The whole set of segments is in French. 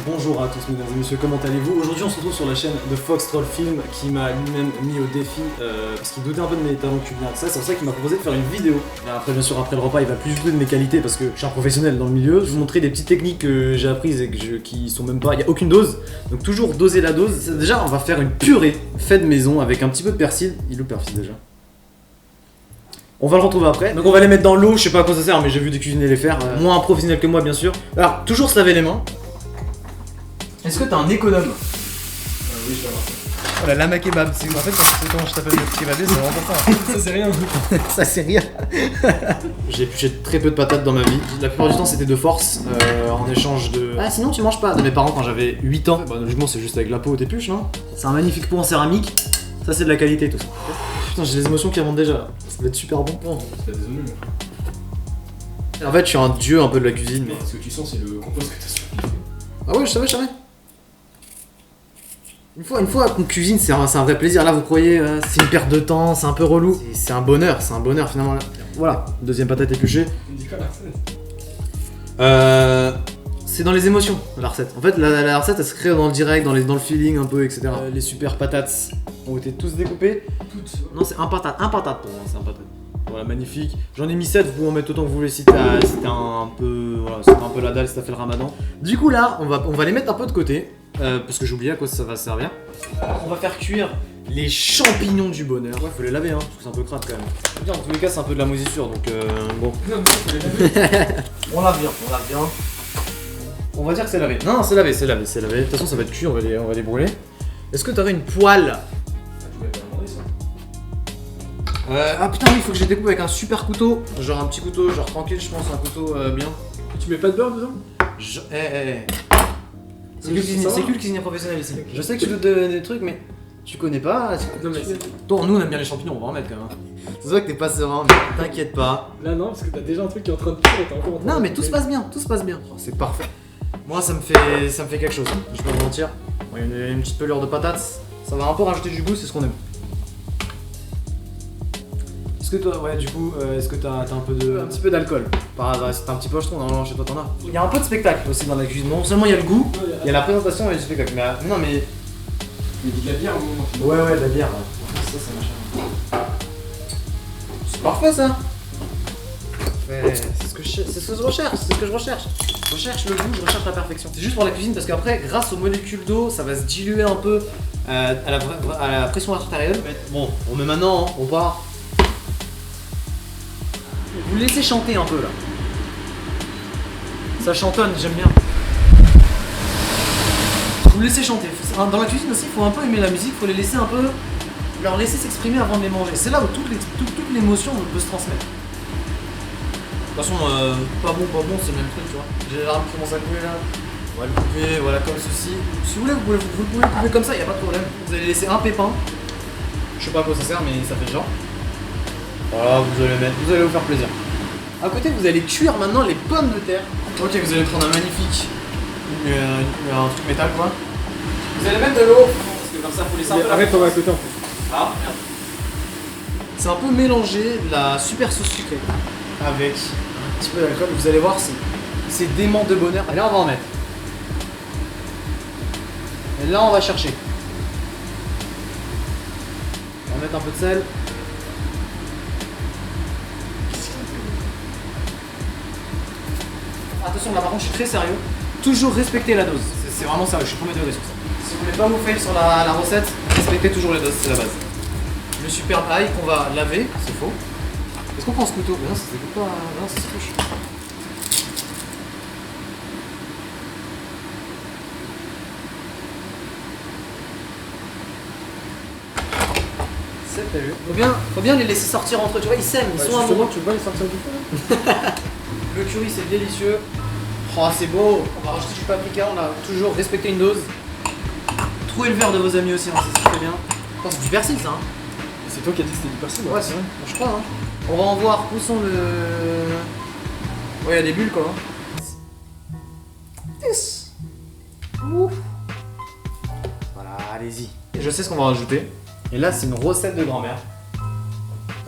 Bonjour à tous mesdames et messieurs, comment allez-vous? Aujourd'hui on se retrouve sur la chaîne de Foxtroll Film qui m'a lui-même mis au défi parce qu'il doutait un peu de mes talents culinaires, c'est pour ça qu'il m'a proposé de faire une vidéo. Et après bien sûr après le repas il va plus douter de mes qualités parce que je suis un professionnel dans le milieu. Je vais vous montrer des petites techniques que j'ai apprises et qui sont même pas, il n'y a aucune dose, donc toujours doser la dose. Déjà on va faire une purée faite maison avec un petit peu de persil. Il est où le persil déjà? On va le retrouver après. Donc on va les mettre dans l'eau, je sais pas à quoi ça sert mais j'ai vu des cuisiniers les faire, moins professionnels que moi bien sûr. Alors toujours se laver les mains. Est-ce que t'as un économe? Oui, je vais avoir ça. Oh la lama kebab, c'est en fait quand je t'appelle le kebabé, c'est vraiment pour ça. Ça, c'est rien. Ça c'est rien. J'ai épluché très peu de patates dans ma vie. La plupart du temps c'était de force, en échange de... Ah sinon tu manges pas. De mes parents quand j'avais 8 ans. Bah logiquement c'est juste avec la peau et t'épluches non? C'est un magnifique pot en céramique. Ça c'est de la qualité tout ça. Putain j'ai des émotions qui remontent déjà. Ça va être super bon. Non, c'est pas désolé. En fait je suis un dieu un peu de la cuisine mais... Ce que tu sens, c'est le compost que t'as sur le pied. Ah ouais je savais. Une fois qu'on cuisine, c'est un vrai plaisir. Là, vous croyez, c'est une perte de temps, c'est un peu relou. C'est un bonheur finalement. Là. Voilà, deuxième patate épluchée. On dit quoi la recette? C'est dans les émotions, la recette. En fait, la recette, elle se crée dans le direct, dans le feeling un peu, etc. Les super patates ont été tous découpées. Toutes. Non, c'est un patate pour moi, c'est un patate. Voilà, magnifique. J'en ai mis 7, vous pouvez en mettre autant que vous voulez si t'as un peu... Voilà, si t'as un peu la dalle, si t'as fait le ramadan. Du coup là, on va les mettre un peu de côté. Parce que j'ai oublié à quoi ça va servir. On va faire cuire les champignons du bonheur. Ouais, faut les laver, hein, parce que c'est un peu crade quand même. En tous les cas, c'est un peu de la moisissure, donc bon. Non, faut les laver. On lave bien. On va dire que c'est lavé. Non, c'est lavé. De toute façon, ça va être cuit, on va les brûler. Est-ce que t'aurais une poêle? Tu m'avais pas demandé ça. Ah putain, oui, il faut que je les découpe avec un super couteau. Genre un petit couteau, genre tranquille, je pense, un couteau bien. Tu mets pas de beurre dedans? C'est que le cuisinier professionnel ici. Je sais que tu doutes des trucs, mais tu connais pas. Non, mais Toi, nous on aime bien les champignons, on va en mettre quand même. C'est vrai que t'es pas serein, mais t'inquiète pas. là, non, parce que t'as déjà un truc qui est en train de cuire et t'es encore en train Non, de- mais tout se passe bien. Oh, c'est parfait. Moi, ça me fait quelque chose. Je vais pas vous mentir. Bon, il y a une petite pelure de patates. Ça va un peu rajouter du goût, c'est ce qu'on aime. Est-ce que toi, ouais, du coup, est-ce que t'as un petit peu d'alcool? Par hasard, c'est un petit pochetron, normalement chez toi t'en as. Il y a un peu de spectacle aussi dans la cuisine. Non seulement il y a le goût, il y a la présentation et le spectacle. Mais non, mais. Il dit de la bière au moment. Ouais, de la bière. Ouais. Ça, c'est machin. C'est parfait ça. C'est ce que je recherche. Je recherche le goût, je recherche la perfection. C'est juste pour la cuisine parce qu'après, grâce aux molécules d'eau, ça va se diluer un peu à la pression artérielle. Bon, on met maintenant, hein, on part. Vous laissez chanter un peu là. Ça chantonne, j'aime bien. Vous laissez chanter. Dans la cuisine aussi, il faut un peu aimer la musique, il faut les laisser un peu. Leur laisser s'exprimer avant de les manger. C'est là où toute l'émotion peut se transmettre. De toute façon, pas bon, c'est le même truc, tu vois. J'ai les larmes qui commencent à couler là. On va le couper, voilà, comme ceci. Si vous voulez, vous pouvez le couper comme ça, y a pas de problème. Vous allez laisser un pépin. Je sais pas à quoi ça sert, mais ça fait genre. Voilà, vous allez le mettre, vous allez vous faire plaisir. À côté, vous allez cuire maintenant les pommes de terre. Ok, vous allez prendre un magnifique. Un truc métal quoi. Vous allez mettre de l'eau, parce que comme ça, faut laisser un peu. Arrête, on va à côté en fait. Ah, merde. C'est un peu mélanger la super sauce sucrée avec un petit peu d'alcool. Vous allez voir, c'est dément de bonheur. Et là, on va en mettre. Et là, on va chercher. On va mettre un peu de sel. Attention, là par contre, je suis très sérieux. Toujours respecter la dose. C'est vraiment sérieux, je suis premier degré sur ça. Si vous voulez pas vous fail sur la recette, respectez toujours les doses, c'est la base. Le superbe ail qu'on va laver, c'est faux. Est-ce qu'on prend ce couteau? Mais non, ça se découpe pas. Non, ça se touche. C'est t'as vu. Faut bien les laisser sortir entre eux, tu vois, ils s'aiment, ils sont amoureux. Tu vois les sortir du feu là? Le curry c'est délicieux. Oh c'est beau. On va rajouter du paprika, on a toujours respecté une dose. Trouvez le verre de vos amis aussi, hein, c'est très bien. Oh, c'est du persil ça hein. C'est toi qui as dit que c'était du persil. Ouais c'est vrai, je crois hein. On va en voir où sont le... Ouais il y a des bulles quoi. Hein. Ouf. Voilà, allez-y. Je sais ce qu'on va rajouter. Et là, c'est une recette de grand-mère.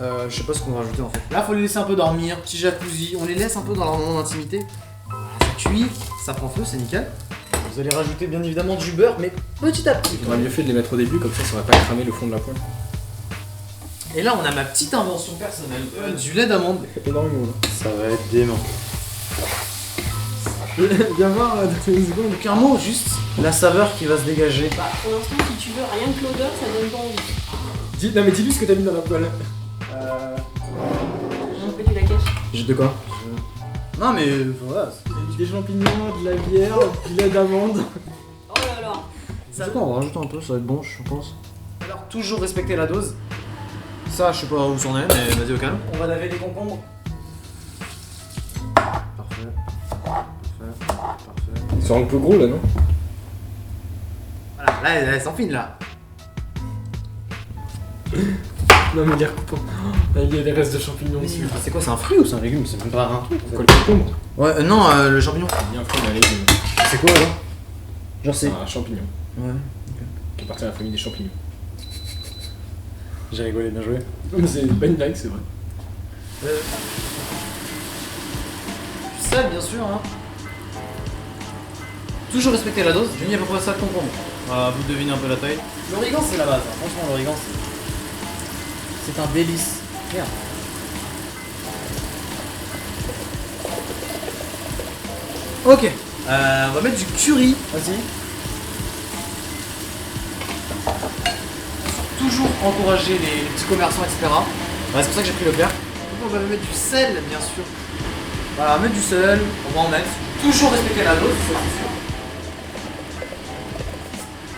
Je sais pas ce qu'on va rajouter en fait. Là, faut les laisser un peu dormir, petit jacuzzi. On les laisse un peu dans leur moment d'intimité. Voilà, ça cuit, ça prend feu, c'est nickel. Vous allez rajouter bien évidemment du beurre, mais petit à petit. On aurait mieux fait de les mettre au début, comme ça aurait pas cramé le fond de la poêle. Et là, on a ma petite invention personnelle, du lait d'amande. Énormément là. Ça va être dément. Viens voir dans une seconde. Donc un mot, juste la saveur qui va se dégager. Bah, pour l'instant, si tu veux, rien que l'odeur, ça donne pas envie. Non mais dis-lui ce que t'as mis dans la poêle. Pourquoi tu la caches? De quoi? Non mais voilà. T'as mis des champignons, de la bière, du lait d'amande. Oh là là. C'est quoi, on va rajouter un peu, ça va être bon je pense. Alors toujours respecter la dose. Ça je sais pas où c'en est mais vas-y au calme. On va laver les concombres. Parfait. Ils sont un peu gros là, non? Voilà, là elles s'enfinent là. Non mais il est recoupant. Là, il y a des restes de champignons dessus. C'est quoi, c'est un fruit ou c'est un légume? C'est même pas un truc. Quoi, le concombre? Ouais, non, le champignon. Il y a un fruit, mais un légume. C'est quoi alors? Genre c'est. Un champignon. Ouais. Qui appartient à la famille des champignons. J'ai rigolé, bien joué. Non mais c'est pas une blague, c'est vrai. Du sel, bien sûr. Hein. Toujours respecter la dose. J'ai mis à peu près ça de concombre. Voilà, vous devinez un peu la taille. L'origan, c'est la base. Hein. Franchement, l'origan, c'est un délice. Merde. Ok. On va mettre du curry aussi. Toujours encourager les petits commerçants, etc. Ouais, c'est pour ça que j'ai pris le père. On va mettre du sel, bien sûr. Voilà, mettre du sel, on va en mettre. Toujours respecter la dose, ça c'est sûr.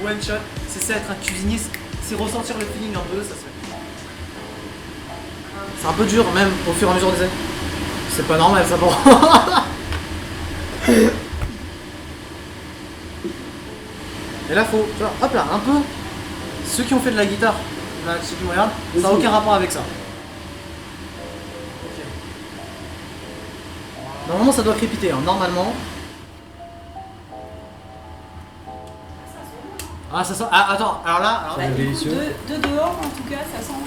One shot, c'est ça être un cuisinier, c'est ressentir le feeling un peu, ça se fait. C'est un peu dur même au fur et à mesure des années. C'est pas normal ça pour. Et là faut, tu vois, hop là, un peu. Ceux qui ont fait de la guitare, là, ceux qui me regardent, ça n'a aucun rapport avec ça. Ok. Normalement ça doit crépiter, hein. Normalement. Ah ça sent. Ah attends, alors là, Bah, écoute, de dehors, en tout cas, ça sent bon.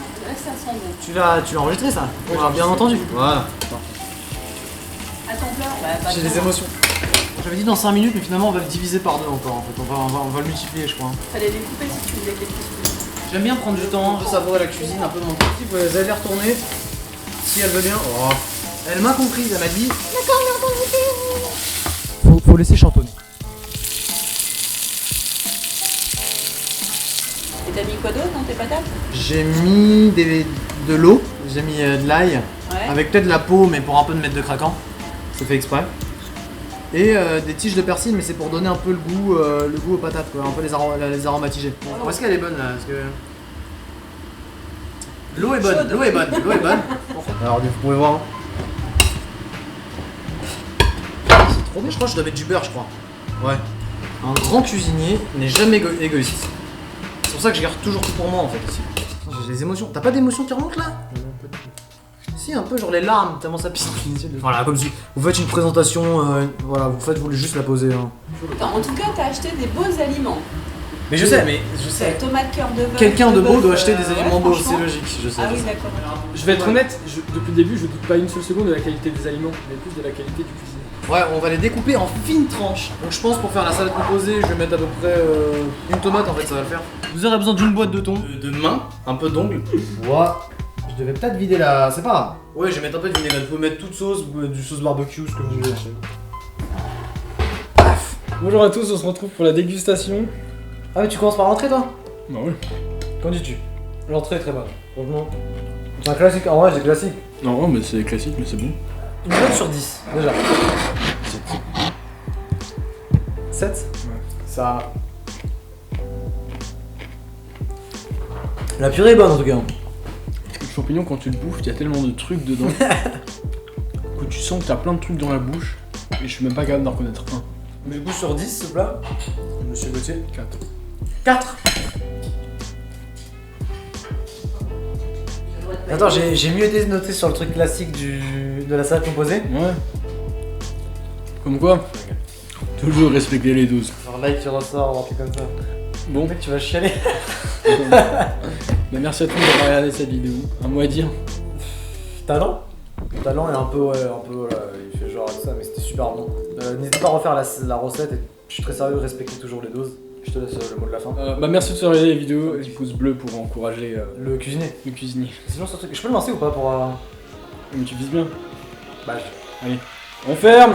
tu l'as enregistré ça? Ouais, On l'a bien entendu. Voilà. À ton plat, bah, pas J'ai de des temps. émotions. J'avais dit dans 5 minutes, mais finalement on va le diviser par 2 encore en fait. On va le multiplier je crois. Fallait les couper si tu voulais quelque chose. J'aime bien prendre du temps, de savourer la cuisine, un peu de mon petit. Vous allez les retourner. Si elle veut bien. Oh. Elle m'a comprise, elle m'a dit. D'accord, faut laisser chantonner. Et t'as mis quoi d'autre dans tes patates? J'ai mis de l'eau, j'ai mis de l'ail, Ouais. avec peut-être de la peau, mais pour un peu de mettre de craquant. C'est fait exprès. Et des tiges de persil, mais c'est pour donner un peu le goût aux patates, quoi, un peu les aromatiser. Bon, est-ce qu'elle est bonne là? Parce que... L'eau est bonne, l'eau est bonne, l'eau est bonne. Alors vous pouvez voir. C'est trop bien, je crois que je dois mettre du beurre, je crois. Ouais. Un grand cuisinier n'est jamais égoïste. C'est pour ça que je garde toujours tout pour moi en fait ici. J'ai des émotions. T'as pas d'émotions qui remontent là? Si, un peu genre les larmes, tellement ça pisse. Voilà, comme si vous faites une présentation, voilà, vous voulez juste la poser. Hein. Attends, en tout cas, t'as acheté des beaux aliments. Mais je sais, je sais. Tomate cœur de bœuf. Quelqu'un de beau bœuf, doit acheter des ouais, aliments beaux, franchement. c'est logique, je sais. Ah je oui, sais. d'accord. Je vais être honnête, depuis le début, je doute pas une seule seconde de la qualité des aliments, mais plus de la qualité du cuisinier. Ouais, on va les découper en fines tranches. Donc je pense pour faire la salade composée, je vais mettre à peu près une tomate en fait, ça va le faire. Vous aurez besoin d'une boîte de thon, de main, un peu d'ongles. Voilà. Je devais peut-être vider la. C'est pas grave. Ouais, je vais mettre un peu de vinaigre. Vous pouvez mettre toute sauce, du sauce barbecue, ce que vous voulez. Bonjour à tous, on se retrouve pour la dégustation. Ah, mais tu commences par l'entrée toi? Bah ouais. Qu'en dis-tu? L'entrée est très bonne. Franchement. C'est un classique. En vrai, c'est classique. Non, mais c'est classique, mais c'est bon. Une note sur 10, déjà. 7? Ouais. Ça. La purée est bonne en tout cas. Le champignon, quand tu le bouffes, il y a tellement de trucs dedans que tu sens que t'as plein de trucs dans la bouche et je suis même pas capable d'en reconnaître un. Mais du coup, sur 10 ce plat, monsieur Gauthier? 4. 4. Attends, j'ai mieux été noté sur le truc classique de la salade composée. Ouais. Comme quoi, toujours respecter les doses. Genre là, tu ressors, un truc comme ça. Bon, Mec, tu vas chialer. bah, merci à tous d'avoir regardé cette vidéo. Un mot à dire. Talent est un peu, voilà, il fait genre ça, mais c'était super bon. N'hésitez pas à refaire la recette et je suis très sérieux, respectez toujours les doses. Je te laisse le mot de la fin. Bah, merci de avoir regardé la vidéo et du pouce bleu pour encourager Le cuisinier. le cuisinier. Sinon, ce truc, je peux le lancer ou pas pour. Mais tu vises bien. Bah, Allez, on ferme.